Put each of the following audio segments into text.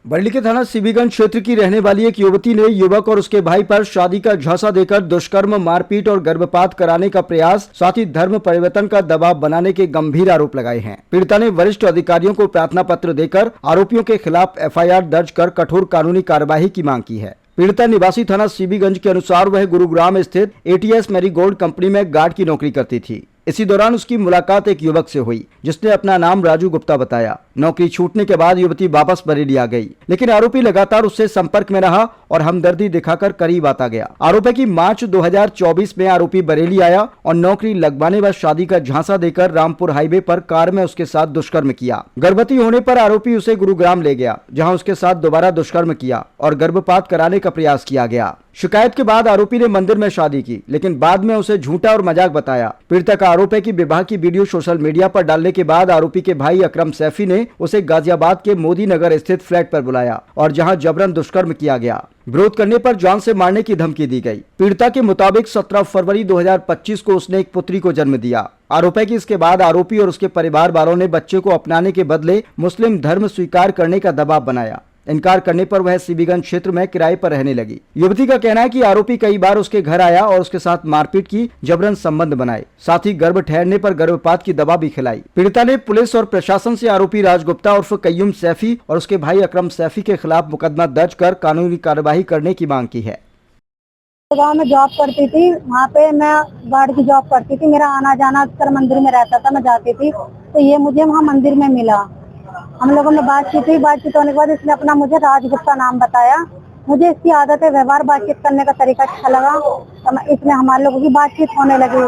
बरेली के थाना सीबीगंज क्षेत्र की रहने वाली एक युवती ने युवक और उसके भाई पर शादी का झांसा देकर दुष्कर्म, मारपीट और गर्भपात कराने का प्रयास, साथ ही धर्म परिवर्तन का दबाव बनाने के गंभीर आरोप लगाए हैं। पीड़िता ने वरिष्ठ अधिकारियों को प्रार्थना पत्र देकर आरोपियों के खिलाफ एफआईआर दर्ज कर कठोर कानूनी कार्यवाही की मांग की है। पीड़िता निवासी थाना सीबीगंज के अनुसार वह गुरुग्राम स्थित एटीएस मैरीगोल्ड कंपनी में गार्ड की नौकरी करती थी। इसी दौरान उसकी मुलाकात एक युवक से हुई, जिसने अपना नाम राजू गुप्ता बताया। नौकरी छूटने के बाद युवती वापस बरेली आ गई, लेकिन आरोपी लगातार उससे संपर्क में रहा और हमदर्दी दिखाकर करीब आता गया। आरोप है कि मार्च 2024 में आरोपी बरेली आया और नौकरी लगवाने व शादी का झांसा देकर रामपुर हाईवे पर कार में उसके साथ दुष्कर्म किया। गर्भवती होने पर आरोपी उसे गुरुग्राम ले गया, जहां उसके साथ दोबारा दुष्कर्म किया और गर्भपात कराने का प्रयास किया गया। शिकायत के बाद आरोपी ने मंदिर में शादी की, लेकिन बाद में उसे झूठा और मजाक बताया। पीड़िता का आरोप है कि विवाह की वीडियो सोशल मीडिया पर डालने के बाद आरोपी के भाई अकरम सैफी ने उसे गाजियाबाद के मोदी नगर स्थित फ्लैट पर बुलाया और जहां जबरन दुष्कर्म किया गया। विरोध करने पर जान से मारने की धमकी दी गई। पीड़िता के मुताबिक 17 फरवरी 2025 को उसने एक पुत्री को जन्म दिया। आरोप है कि इसके बाद आरोपी और उसके परिवार वालों ने बच्चे को अपनाने के बदले मुस्लिम धर्म स्वीकार करने का दबाव बनाया। इनकार करने पर वह सीबीगंज क्षेत्र में किराए पर रहने लगी। युवती का कहना है कि आरोपी कई बार उसके घर आया और उसके साथ मारपीट की, जबरन संबंध बनाए, साथ ही गर्भ ठहरने पर गर्भपात की दवा भी खिलाई। पीड़िता ने पुलिस और प्रशासन से आरोपी राजगुप्ता उर्फ कय्यूम सैफी और उसके भाई अकरम सैफी के खिलाफ मुकदमा दर्ज कर कानूनी कार्यवाही करने की मांग की है। गाँव में जॉब करती थी, वहाँ पे मैं गार्ड की जॉब करती थी। मेरा आना जाना अक्सर मंदिर में रहता था, मैं जाती थी। तो ये मुझे वहाँ मंदिर में मिला। हम लोगों ने बातचीत हुई। बातचीत होने के बाद इसने अपना मुझे राजगुप्ता नाम बताया। मुझे इसकी आदत है, व्यवहार, बातचीत करने का तरीका अच्छा लगा, तो इसमें हमारे लोगों की बातचीत होने लगी।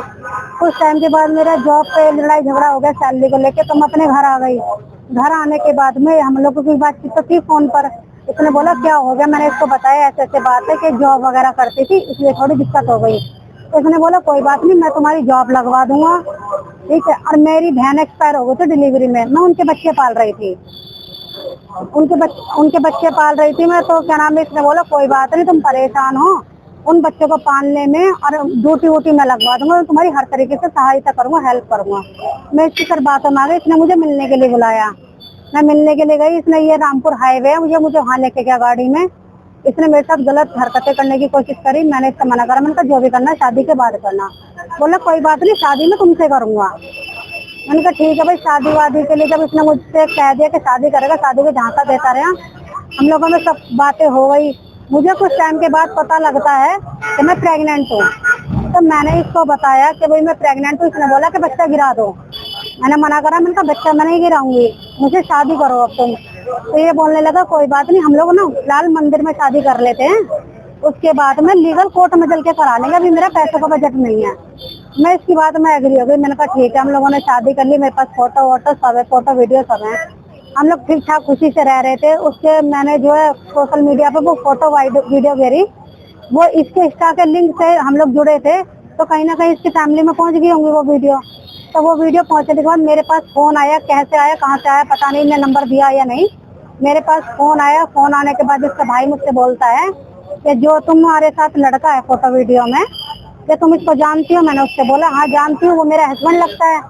कुछ टाइम के बाद मेरा जॉब पे लड़ाई झगड़ा हो गया सैलरी को लेके, तो मैं अपने घर आ गई। घर आने के बाद में हम लोगों की बातचीत तो थी फोन पर। इसने बोला क्या हो गया, मैंने इसको बताया ऐसे ऐसे बात है कि जॉब वगैरह करती थी, इसलिए थोड़ी दिक्कत हो गई। तो इसने बोला कोई बात नहीं, मैं तुम्हारी जॉब लगवा दूंगा, ठीक है। और मेरी बहन एक्सपायर हो गई थी डिलीवरी में, मैं उनके बच्चे पाल रही थी, उनके बच्चे पाल रही थी मैं। तो क्या नाम है, इसने बोला कोई बात नहीं, तुम परेशान हो, उन बच्चों को पालने में और ड्यूटी वूटी में लगवा दूंगा, तुम्हारी हर तरीके से सहायता करूंगा, हेल्प करूंगा। मैं इसकी सर बातों में आ गई। इसने मुझे मिलने के लिए बुलाया, मैं मिलने के लिए गई। इसने ये रामपुर हाईवे है, मुझे वहाँ लेके गया गाड़ी में। इसने मेरे साथ गलत हरकतें करने की कोशिश करी। मैंने इसका मना करा, मैंने कहा जो भी करना शादी के बाद करना। बोला कोई बात नहीं, शादी में तुमसे करूंगा। मैंने कहा ठीक है भाई। शादी वादी के लिए जब इसने मुझसे कह दिया कि शादी करेगा, शादी को झांसा देता रहा, हम लोगों में सब बातें हो गई। मुझे कुछ टाइम के बाद पता लगता है कि मैं प्रेग्नेंट हूँ। तो मैंने इसको बताया कि भाई मैं प्रेग्नेंट हूँ। इसने बोला कि बच्चा गिरा दो। मैंने मना करा, मैंने कहा बच्चा मैं नहीं गिराऊंगी, मुझे शादी करो अब तुम। तो ये बोलने लगा कोई बात नहीं, हम लोग ना लाल मंदिर में शादी कर लेते हैं, उसके बाद में लीगल कोर्ट में चल के करा लेंगे, अभी मेरा पैसों का बजट नहीं है। मैं इसकी बात में एग्री हो गई। मैंने कहा ठीक है। हम लोगों ने शादी कर ली, मेरे पास फोटो वोटो सब है, फोटो वीडियो सब है। हम लोग ठीक ठाक खुशी से रह रहे थे। उसके मैंने जो है सोशल मीडिया पे वो फोटो वीडियो भेजी, वो इसके इंस्टा के लिंक से हम लोग जुड़े थे, तो कहीं ना कहीं इसकी फैमिली में पहुंच गई होंगी वो वीडियो। तो वो वीडियो पहुंचने के बाद मेरे पास फोन आया, कैसे आया, कहाँ से आया पता नहीं, इन्हें नंबर दिया या नहीं। मेरे पास फोन आया। फोन आने के बाद इसका भाई मुझसे बोलता है कि जो तुम्हारे साथ लड़का है फोटो वीडियो में, कि तुम इसको जानती हो? मैंने उससे बोला हाँ जानती हूँ, वो मेरा हस्बैंड लगता है।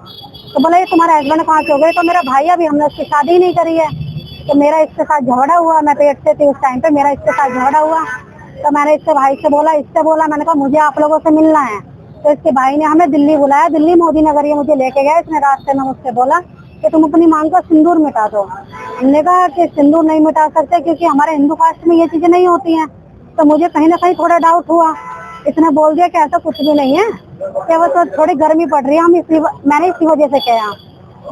तो बोला ये तुम्हारा हस्बैंड कहाँ से हो गए? तो मेरा भाई, अभी हमने उसकी शादी नहीं करी है। तो मेरा इसके साथ झगड़ा हुआ, मैं पेट से थी उस टाइम पे, मेरा इसके साथ झगड़ा हुआ। तो मैंने इससे भाई से बोला, इससे बोला, मैंने कहा मुझे आप लोगों से मिलना है। तो इसके भाई ने हमें दिल्ली बुलाया, दिल्ली मोदी नगर ये मुझे लेके गया। इसने रास्ते में मुझसे बोला कि तुम अपनी मांग का सिंदूर मिटा दो। हमने कहा कि सिंदूर नहीं मिटा सकते क्योंकि हमारे हिंदू कास्ट में ये चीजें नहीं होती हैं। तो मुझे कहीं ना कहीं थोड़ा डाउट हुआ। इसने बोल दिया कि ऐसा कुछ भी नहीं है, कि वो तो थोड़ी गर्मी पड़ रही है, मैंने इसी वजह से कहा।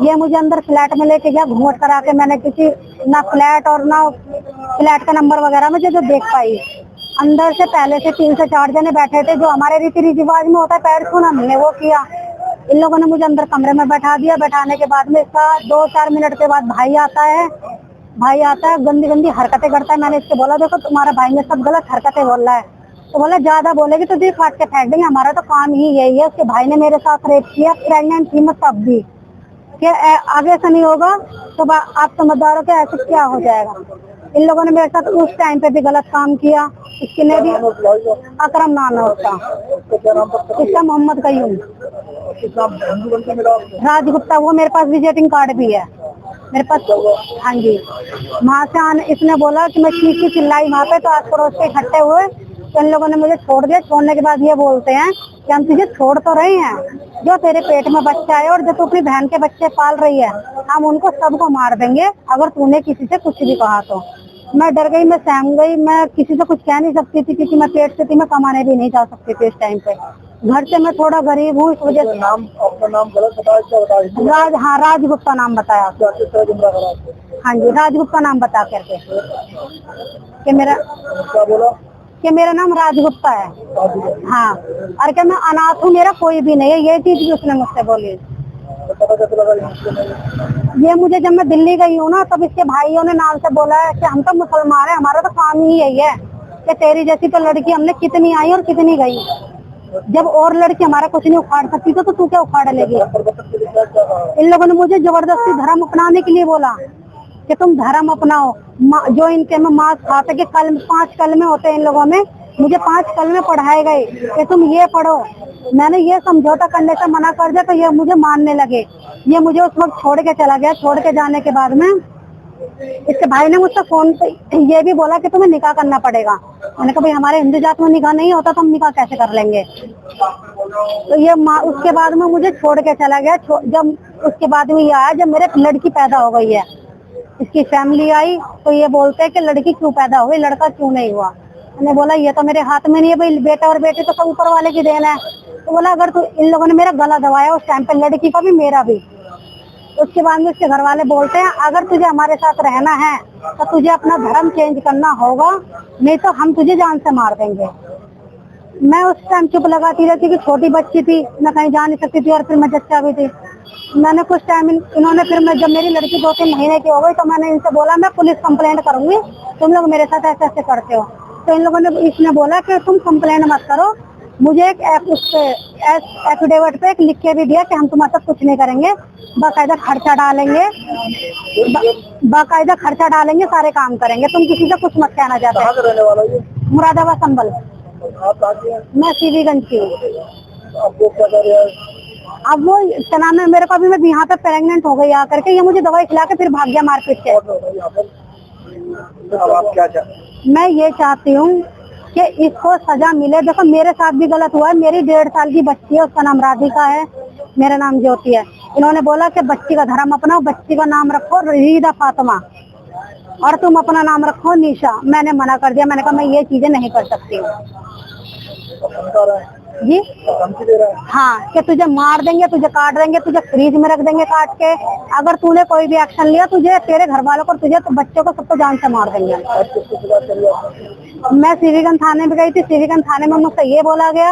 ये मुझे अंदर फ्लैट में लेके गया, घूंघट करा के। मैंने किसी ना फ्लैट और ना फ्लैट का नंबर वगैरह मुझे जो देख पाई। अंदर से पहले से 3 से 4 जने बैठे थे, जो हमारे रीति रिवाज में होता है पैर छूना, हमने वो किया। इन लोगों ने मुझे अंदर कमरे में बैठा दिया। बैठाने के बाद में इसका 2-4 मिनट के बाद भाई आता है, गंदी गंदी हरकतें करता है। मैंने इससे बोला देखो तुम्हारा भाई में सब गलत हरकतें बोल रहा है। तो बोला ज्यादा बोलेगी तो जी काट के फेंक देंगे, हमारा तो काम ही यही है। उसके भाई ने मेरे साथ रेप किया, प्रेग्नेंट थी मैं तब भी, कि आगे से नहीं होगा तो आप समझदार हो कि ऐसे क्या हो जाएगा। इन लोगों ने मेरे साथ उस टाइम पे भी गलत काम किया। इसने भी, अकरम नाम है उसका, इसका मोहम्मद कय्यूम राजगुप्ता। वो मेरे पास विजिटिंग कार्ड भी है। मेरे पास। हाँ जी, वहाँ से आने इसने बोला कि मैं चीखी चिल्लाई वहाँ पे, तो आस पड़ोस के इकट्ठे हुए, तो इन लोगों ने मुझे छोड़ दिया। छोड़ने के बाद ये बोलते हैं कि हम तुझे छोड़ तो रहे हैं, जो तेरे पेट में बच्चा है और जो तू अपनी बहन के बच्चे पाल रही है, हम उनको सबको मार देंगे अगर तूने किसी से कुछ भी कहा तो। मैं डर गई, मैं सहम गई, मैं किसी से कुछ कह नहीं सकती थी क्योंकि मैं पेट से थी, मैं कमाने भी नहीं जा सकती थी इस टाइम पे। घर से मैं थोड़ा गरीब हूँ, इस वजह से। नाम, अपना नाम गलत बताया, क्या बताया? हाँ, राजगुप्ता नाम बताया। किस तरह गुमराह करा आपको? हाँ जी, राजगुप्ता नाम बता करके कि मेरा क्या बोला? कि मेरा नाम राजगुप्ता है। राजगुप्ता। हाँ, और क्या मैं अनाथ हूँ, मेरा कोई भी नहीं है, ये चीज भी उसने मुझसे बोली। तो पता कैसे लगा ये मुस्लिम है? ये मुझे जब मैं दिल्ली गई हूँ ना, तब इसके भाइयों ने नाम से बोला है कि हम तो मुसलमान हैं, हमारा तो काम ही यही है कि तेरी जैसी तो लड़की हमने कितनी आई और कितनी गई, जब और लड़की हमारा कुछ नहीं उखाड़ सकती तो तू क्या उखाड़ लेगी। इन लोगों ने मुझे जबरदस्ती धर्म अपनाने के लिए बोला कि तुम धर्म अपनाओ, जो इनके में मांस खाते के 5 कलमे होते हैं इन लोगों में, मुझे 5 कलमे पढ़ाए गए कि तुम ये पढ़ो। मैंने ये समझौता करने से मना कर दिया तो ये मुझे मानने लगे। ये मुझे उस वक्त छोड़ के चला गया। छोड़ के जाने के बाद में इसके भाई ने मुझसे फोन पे ये भी बोला कि तुम्हें निकाह करना पड़ेगा। मैंने कहा भाई हमारे हिंदू जात में निकाह नहीं होता तो हम निकाह कैसे कर लेंगे। तो ये उसके बाद में मुझे छोड़ के चला गया। जब उसके बाद में ये आया जब मेरे लड़की पैदा हो गई है, इसकी फैमिली आई तो ये बोलते हैं कि लड़की क्यों पैदा हो गई, लड़का क्यों नहीं हुआ। मैंने बोला ये तो मेरे हाथ में नहीं है भाई, बेटा और बेटी तो सब ऊपर वाले की देन है। तो बोला अगर तू, इन लोगों ने मेरा गला दबाया उस टाइम पे, लड़की का भी मेरा भी। उसके बाद में उसके घर वाले बोलते हैं अगर तुझे हमारे साथ रहना है तो तुझे अपना धर्म चेंज करना होगा, नहीं तो हम तुझे जान से मार देंगे। मैं उस टाइम चुप लगाती रहती कि छोटी बच्ची थी, मैं कहीं जा नहीं सकती थी और फिर मैं जच्चा भी थी। मैंने कुछ टाइम इन्होंने फिर मैं जब मेरी लड़की 2-3 महीने की हो गई तो मैंने इनसे बोला मैं पुलिस कंप्लेंट करूंगी, तुम लोग मेरे साथ ऐसे ऐसे करते हो। तो इन लोगों ने इसने बोला कि तुम कंप्लेंट मत करो, मुझे एक एफिडेविट पे एक लिख के भी दिया कि हम तुम्हारे साथ कुछ नहीं करेंगे, बाकायदा खर्चा डालेंगे, बाकायदा खर्चा डालेंगे, सारे काम करेंगे, तुम किसी से कुछ मत कहना चाहते। कहाँ से रहने वाला है ये? मुरादाबाद संभल। आप कहाँ के हैं? मैं सीवीगंज की हूँ। आपको क्या कर रहा है? अब वो क्या नाम है, मेरे को अभी मैं यहाँ पे प्रेग्नेंट हो गई आकर के, ये मुझे दवाई खिला के फिर भाग गया मारपीट के। अब आप क्या चाहते? मैं ये चाहती हूँ कि इसको सजा मिले। देखो मेरे साथ भी गलत हुआ है, मेरी 1.5 साल की बच्ची है, उसका नाम राधिका है, मेरा नाम ज्योति है। इन्होंने बोला कि बच्ची का धर्म अपनाओ, बच्ची का नाम रखो रीदा फातिमा और तुम अपना नाम रखो निशा। मैंने मना कर दिया, मैंने कहा मैं ये चीजें नहीं कर सकती हूँ जी। हाँ, कि तुझे मार देंगे, तुझे काट देंगे, तुझे फ्रीज में रख देंगे काट के, अगर तूने कोई भी एक्शन लिया तुझे, तेरे घर वालों को, तुझे तो बच्चों को सबको जान से मार देंगे। मैं सीवीगंज थाने में गई थी। सीवीगंज थाने में मुझसे ये बोला गया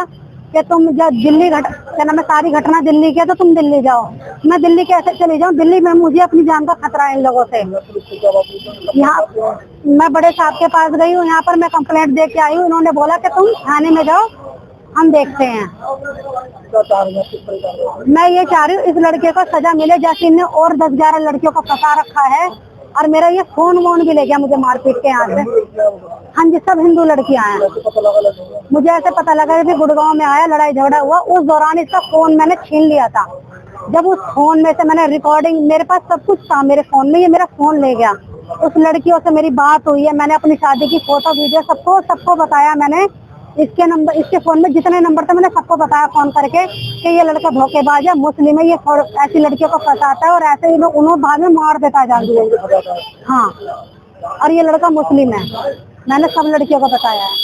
कि तुम जब दिल्ली क्या नाम है, सारी घटना दिल्ली की है तो तुम दिल्ली जाओ। मैं दिल्ली कैसे चली जाऊँ, दिल्ली में मुझे अपनी जान का खतरा है इन लोगों से। यहाँ मैं बड़े साहब के पास गई हूँ, यहाँ पर मैं कंप्लेंट दे के आई हूँ। इन्होंने बोला कि तुम थाने में जाओ, हम देखते हैं। मैं ये चाह रही हूँ इस लड़के को सजा मिले, जैसे इन्हें और 10-11 लड़कियों को फंसा रखा है। और मेरा ये फोन वोन भी ले गया मुझे मारपीट के यहाँ से। हाँ जी, सब हिंदू लड़कियां हैं। मुझे ऐसे पता लगा कि गुड़गांव में आया, लड़ाई झगड़ा हुआ, उस दौरान इसका फोन मैंने छीन लिया था। जब उस फोन में से मैंने रिकॉर्डिंग, मेरे पास सब कुछ था मेरे फोन में, ये मेरा फोन ले गया। उस लड़कियों से मेरी बात हुई है, मैंने अपनी शादी की फोटो वीडियो सबको बताया। मैंने इसके नंबर, इसके फोन में जितने नंबर थे मैंने सबको बताया फोन करके कि ये लड़का धोखेबाज है, मुस्लिम है, ये ऐसी लड़कियों को फंसाता है और ऐसे ही लोग उन्होंने बाद में मार देता है जान के। हाँ, और ये लड़का मुस्लिम है, मैंने सब लड़कियों को बताया है।